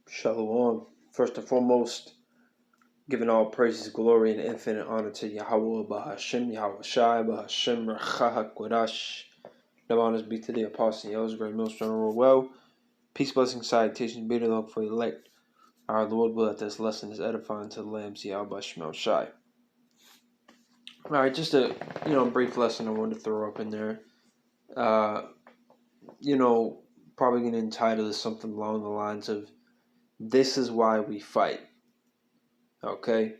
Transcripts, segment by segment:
Shalom. First and foremost, giving all praises, glory, and infinite honor to Yahweh Bahashem, Yahweh Shai, Bahashem, Rachah Kodash. No honors be to the Apostle Yahweh's great millstone rule well. Peace, blessing, salutation, be to them for the elect. Our Lord will let this lesson is edifying to the lambs, Yahweh Shemel Shai. Alright, just a brief lesson I wanted to throw up in there. Probably gonna entitle this something along the lines of "This is why we fight." Okay?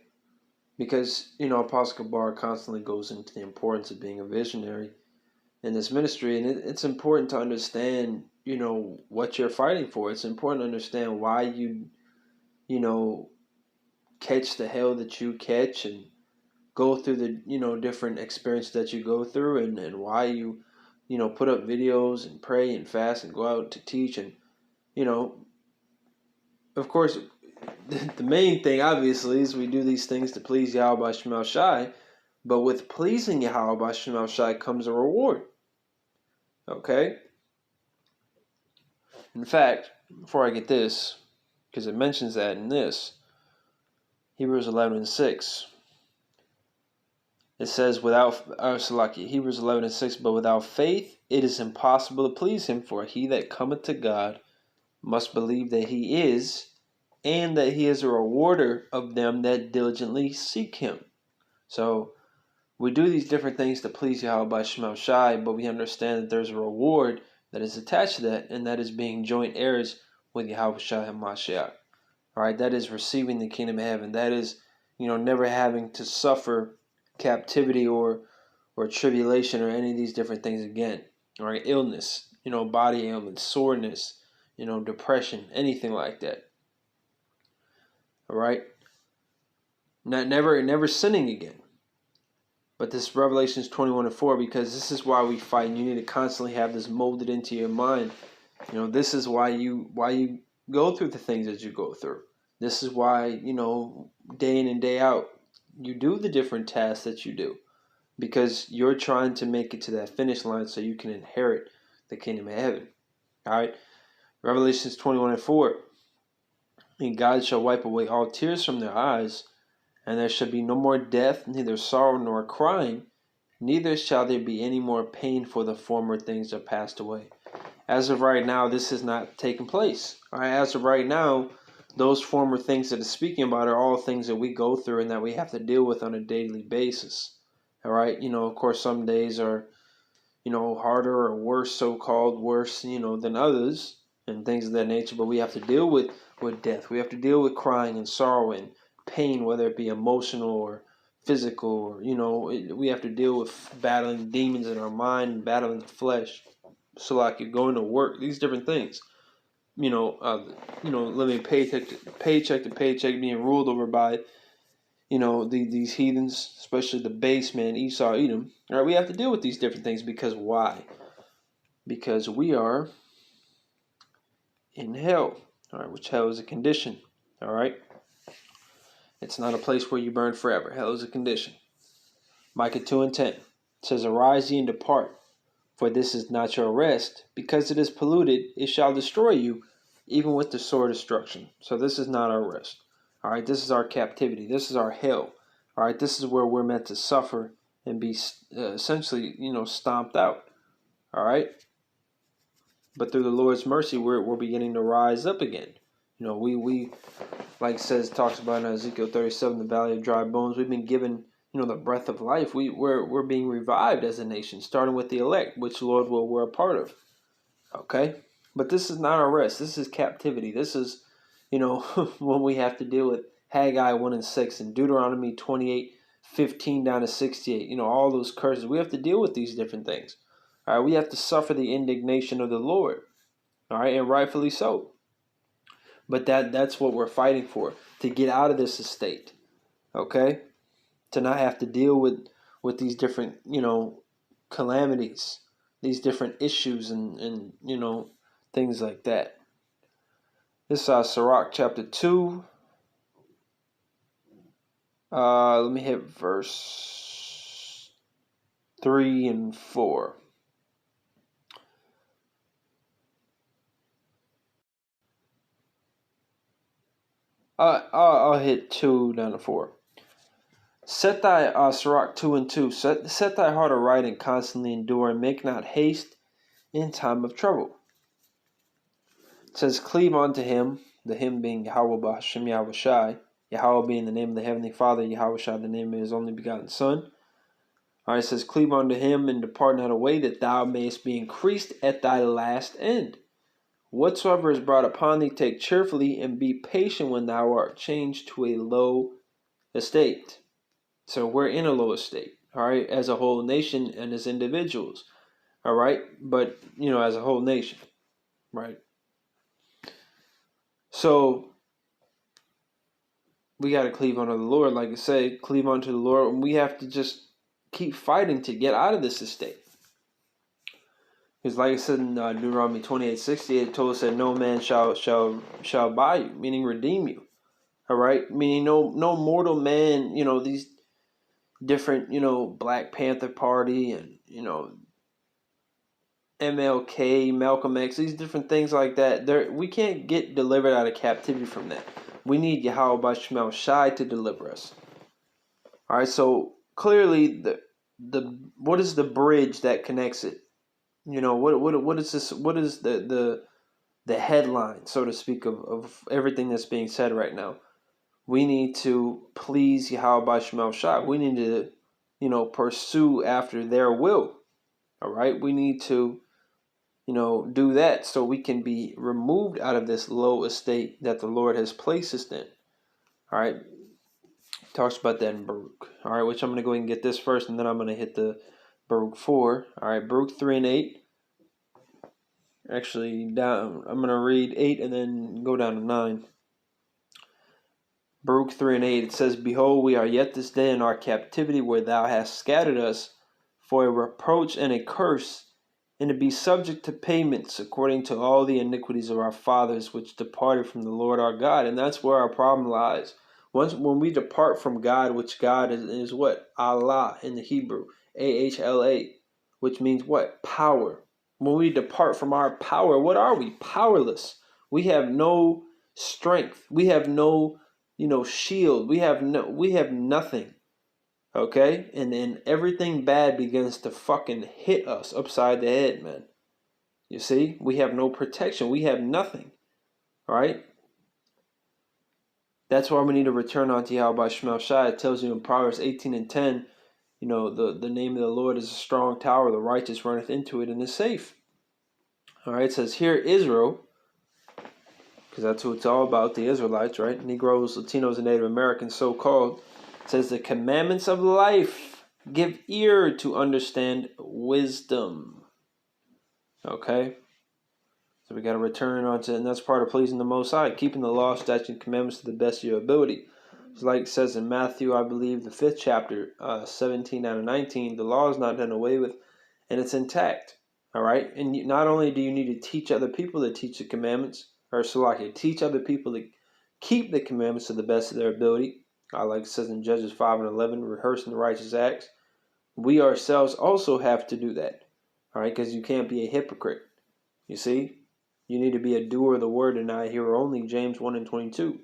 Because, Apostle Kabar constantly goes into the importance of being a visionary in this ministry. And it's important to understand, what you're fighting for. It's important to understand why you catch the hell that you catch and go through the, different experiences that you go through, and why you, put up videos and pray and fast and go out to teach. And, of course, the main thing, obviously, is we do these things to please Yahweh Shemel Shai, but with pleasing Yahweh Shemel Shai comes a reward. Okay? In fact, before I get this, because it mentions that in this, Hebrews 11:6, it says, Hebrews 11:6, but without faith it is impossible to please him, for he that cometh to God must believe that he is, and that he is a rewarder of them that diligently seek him. So we do these different things to please Yahweh Shemel Shai, but we understand that there's a reward that is attached to that, and that is being joint heirs with Yahweh Shai HaMashiach. Alright, that is receiving the kingdom of heaven. That is, never having to suffer captivity or tribulation or any of these different things again. Alright, illness, body ailments, soreness, depression, anything like that. Alright? Never sinning again. But this Revelations 21:4, because this is why we fight, and you need to constantly have this molded into your mind. This is why you go through the things that you go through. This is why, day in and day out, you do the different tasks that you do. Because you're trying to make it to that finish line so you can inherit the kingdom of heaven. Alright? Revelations 21:4. And God shall wipe away all tears from their eyes, and there shall be no more death, neither sorrow nor crying, neither shall there be any more pain, for the former things are passed away. As of right now, this has not taken place. All right, as of right now, those former things that it's speaking about are all things that we go through and that we have to deal with on a daily basis. All right, of course, some days are, harder or worse, so-called worse, than others and things of that nature. But we have to deal with death. We have to deal with crying and sorrow and pain, whether it be emotional or physical, or we have to deal with battling demons in our mind and battling the flesh. So like you're going to work, these different things, living paycheck to paycheck, being ruled over by, these heathens, especially the base man, Esau, Edom. All right, we have to deal with these different things because why? Because we are in hell. All right, which hell is a condition. All right. It's not a place where you burn forever. Hell is a condition. Micah 2:10 says, "Arise ye and depart, for this is not your rest. Because it is polluted, it shall destroy you, even with the sword of destruction." So this is not our rest. All right, this is our captivity. This is our hell. All right, this is where we're meant to suffer and be essentially, stomped out. All right. But through the Lord's mercy, we're beginning to rise up again. We like talks about in Ezekiel 37, the valley of dry bones. We've been given, the breath of life. We're being revived as a nation, starting with the elect, which Lord we're a part of. Okay, but this is not our rest. This is captivity. This is, when we have to deal with Haggai 1:6 and Deuteronomy 28:15 down to 68. All those curses. We have to deal with these different things. All right, we have to suffer the indignation of the Lord. All right, and rightfully so. But that's what we're fighting for, to get out of this estate. Okay? To not have to deal with these different, calamities, these different issues and things like that. This is Sirach chapter 2. Let me hit verse 3 and 4. I'll hit 2 down to 4. Set thy Sirach 2 and 2. Set thy heart aright and constantly endure, and make not haste in time of trouble. It says, cleave unto him, the him being Yahweh B'Hashem Yahweh Shai, Yahweh being the name of the Heavenly Father, Yahweh Shai the name of his only begotten Son. Alright, it says, cleave unto him and depart not away, that thou mayest be increased at thy last end. Whatsoever is brought upon thee, take cheerfully, and be patient when thou art changed to a low estate. So we're in a low estate, all right, as a whole nation and as individuals, all right, but as a whole nation, right? So we got to cleave unto the Lord, like I say, cleave unto the Lord, and we have to just keep fighting to get out of this estate. Because like I said in Deuteronomy 28:60, it told us that no man shall buy you, meaning redeem you. All right, meaning no mortal man. These different Black Panther Party and MLK, Malcolm X, these different things like that. We can't get delivered out of captivity from that. We need Yahweh B'Shem Shai to deliver us. All right, so clearly the what is the bridge that connects it? What is this? What is the headline, so to speak, of everything that's being said right now? We need to please Yahweh B'Shem Shai. We need to pursue after their will. All right, we need to do that so we can be removed out of this low estate that the Lord has placed us in. All right, talks about that in Baruch. All right, which I'm going to go ahead and get this first, and then I'm going to hit the Baruch 4. All right, Baruch 3 and 8. Actually, down. I'm going to read 8 and then go down to 9. Baruch 3 and 8. It says, behold, we are yet this day in our captivity, where thou hast scattered us for a reproach and a curse, and to be subject to payments according to all the iniquities of our fathers, which departed from the Lord our God. And that's where our problem lies. When we depart from God, which God is what? Allah in the Hebrew, AHLA, which means what? Power. When we depart from our power, what are we? Powerless. We have no strength. We have no, shield. We have nothing. Okay? And then everything bad begins to fucking hit us upside the head, man. You see? We have no protection. We have nothing. All right? That's why we need to return unto Yahweh B'Shem Shai. It tells you in Proverbs 18 and 10, the name of the Lord is a strong tower. The righteous runneth into it and is safe. All right? It says, hear Israel, because that's who it's all about, the Israelites, right? Negroes, Latinos, and Native Americans, so-called. It says, the commandments of life, give ear to understand wisdom. Okay? So we got to return onto it, and that's part of pleasing the Most High, keeping the law, statutes, and commandments to the best of your ability. It's like it says in Matthew, I believe, the 5th chapter, 17 out of 19, the law is not done away with, and it's intact. All right? And not only do you need to teach other people to teach the commandments, or teach other people to keep the commandments to the best of their ability, like it says in Judges 5 and 11, rehearsing the righteous acts. We ourselves also have to do that, all right? Because you can't be a hypocrite. You see, you need to be a doer of the word and not a hearer only. James 1 and 22.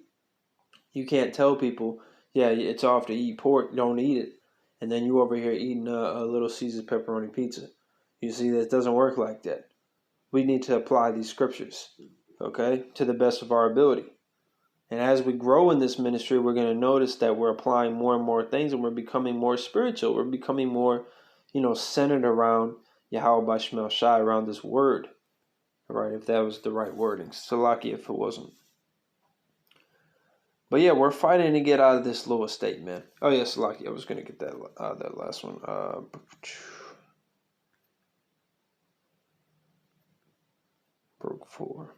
You can't tell people, yeah, it's off to eat pork, don't eat it, and then you over here eating a Little Caesars pepperoni pizza. You see, that doesn't work like that. We need to apply these scriptures, okay, to the best of our ability. And as we grow in this ministry, we're going to notice that we're applying more and more things, and we're becoming more spiritual. We're becoming more, centered around Yahweh B'Shem Shai, around this word. All right, if that was the right wording. Salaki if it wasn't. But yeah, we're fighting to get out of this low estate, man. Oh yeah, Salaki, I was going to get that last one. Broke 4.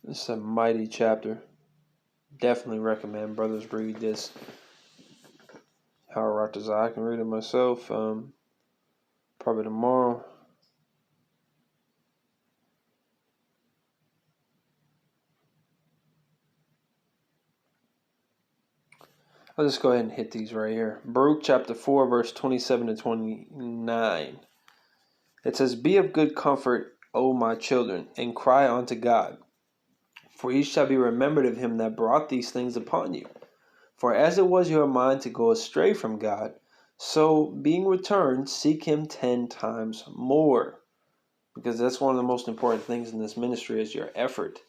This is a mighty chapter. Definitely recommend brothers read this. How I can read it myself. Probably tomorrow. I'll just go ahead and hit these right here. Baruch chapter 4, verse 27 to 29. It says, "Be of good comfort, O my children, and cry unto God. For he shall be remembered of him that brought these things upon you. For as it was your mind to go astray from God, so being returned, seek him 10 times more." Because that's one of the most important things in this ministry is your effort.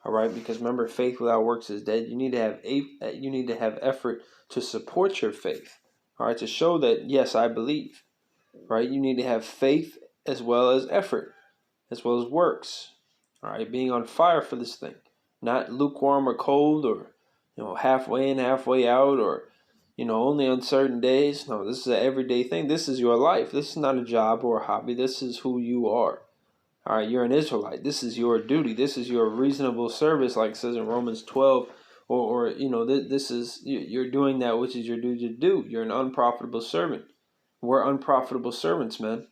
All right, because remember, faith without works is dead. You need to have effort to support your faith. All right, to show that yes, I believe. Right, you need to have faith as well as effort, as well as works. All right, being on fire for this thing, not lukewarm or cold, or halfway in, halfway out, or only on certain days. No, this is an everyday thing. This is your life. This is not a job or a hobby. This is who you are. All right, you're an Israelite. This is your duty. This is your reasonable service, like it says in Romans 12. Or this is you're doing that which is your duty to do. You're an unprofitable servant. We're unprofitable servants, man.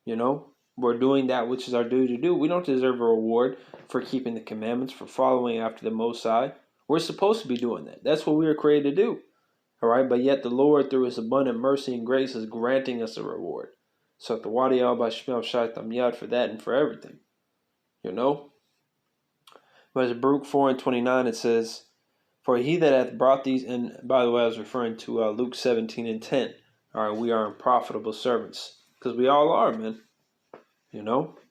We're doing that which is our duty to do. We don't deserve a reward for keeping the commandments, for following after the Most High. We're supposed to be doing that. That's what we were created to do. All right, but yet the Lord, through His abundant mercy and grace, is granting us a reward. So the Wadi Al Bashmel Shaitam Yad for that and for everything. But as Baruch 4:29 it says, "For he that hath brought these," and by the way, I was referring to Luke 17:10. All right, we are unprofitable servants. Because we all are, man.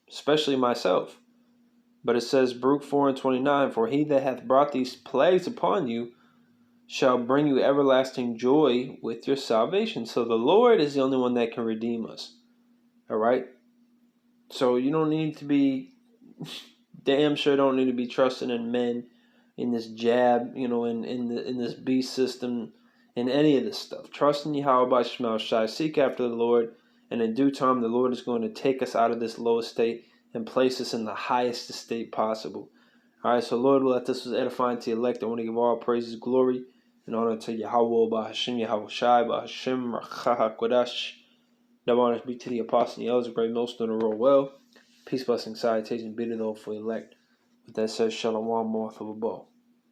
Especially myself. But it says, Baruch 4:29, "For he that hath brought these plagues upon you shall bring you everlasting joy with your salvation." So the Lord is the only one that can redeem us. All right? So you don't need to be, damn sure don't need to be trusting in men, in this jab, in this beast system, in any of this stuff. Trust in Yahweh Shemel Shai. Seek after the Lord, and in due time the Lord is going to take us out of this low estate and place us in the highest estate possible. All right, so Lord, let this was edifying to the elect. I want to give all praises, glory, and honor to Yahweh, Bahashim, Yahweh Shai, Bahashim, Rachaha, Kodash. That honor be to the apostle and the elders, great millstone, and roll well. Peace, blessing, salutation, be to the hopeful elect. With that said, Shalom, Moth of a bow.